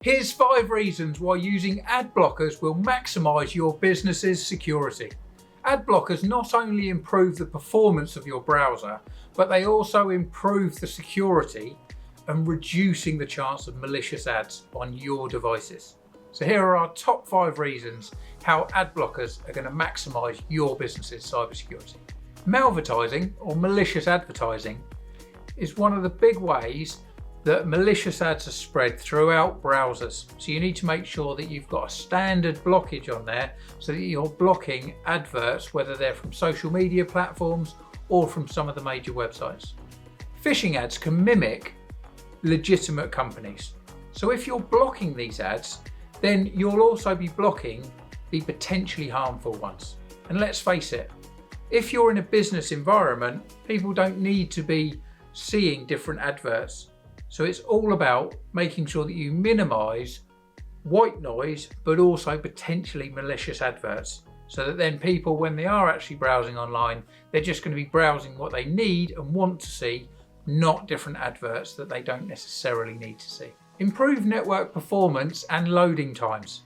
Here's 5 reasons why using ad blockers will maximise your business's security. Ad blockers not only improve the performance of your browser, but they also improve the security and reducing the chance of malicious ads on your devices. So here are our top 5 reasons how ad blockers are going to maximise your business's cybersecurity. Malvertising, or malicious advertising, is one of the big ways that malicious ads are spread throughout browsers. So you need to make sure that you've got a standard blockage on there so that you're blocking adverts, whether they're from social media platforms or from some of the major websites. Phishing ads can mimic legitimate companies. So if you're blocking these ads, then you'll also be blocking the potentially harmful ones. And let's face it, if you're in a business environment, people don't need to be seeing different adverts. So it's all about making sure that you minimise white noise, but also potentially malicious adverts, so that then people, when they are actually browsing online, they're just going to be browsing what they need and want to see, not different adverts that they don't necessarily need to see. Improve network performance and loading times.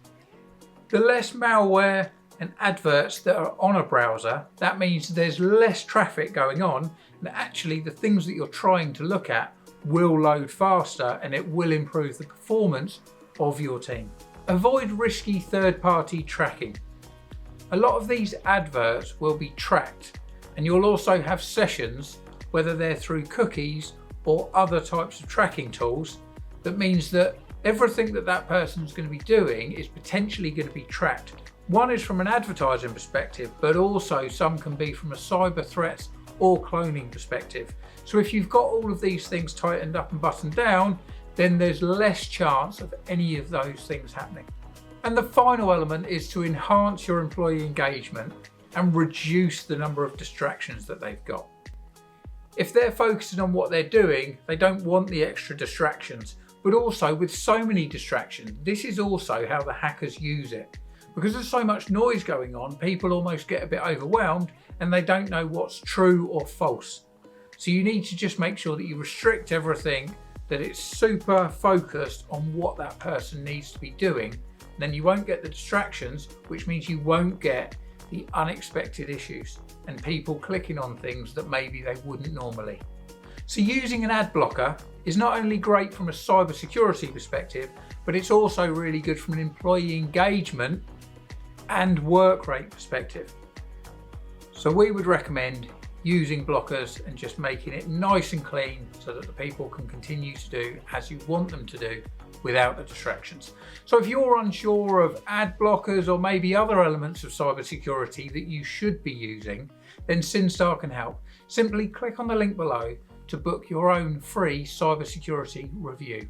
The less malware and adverts that are on a browser, that means there's less traffic going on, and actually the things that you're trying to look at will load faster and it will improve the performance of your team. Avoid risky third-party tracking. A lot of these adverts will be tracked, and you'll also have sessions, whether they're through cookies or other types of tracking tools, that means that everything that that person's going to be doing is potentially going to be tracked. One is from an advertising perspective, but also some can be from a cyber threats or cloning perspective. So if you've got all of these things tightened up and buttoned down, then there's less chance of any of those things happening. And the final element is to enhance your employee engagement and reduce the number of distractions that they've got. If they're focusing on what they're doing, they don't want the extra distractions. But also, with so many distractions, this is also how the hackers use it. Because there's so much noise going on, people almost get a bit overwhelmed and they don't know what's true or false. So you need to just make sure that you restrict everything, that it's super focused on what that person needs to be doing. Then you won't get the distractions, which means you won't get the unexpected issues and people clicking on things that maybe they wouldn't normally. So using an ad blocker is not only great from a cybersecurity perspective, but it's also really good from an employee engagement and work rate perspective. So we would recommend using blockers and just making it nice and clean so that the people can continue to do as you want them to do without the distractions. So if you're unsure of ad blockers or maybe other elements of cybersecurity that you should be using, then Syn-Star can help. Simply click on the link below to book your own free cybersecurity review.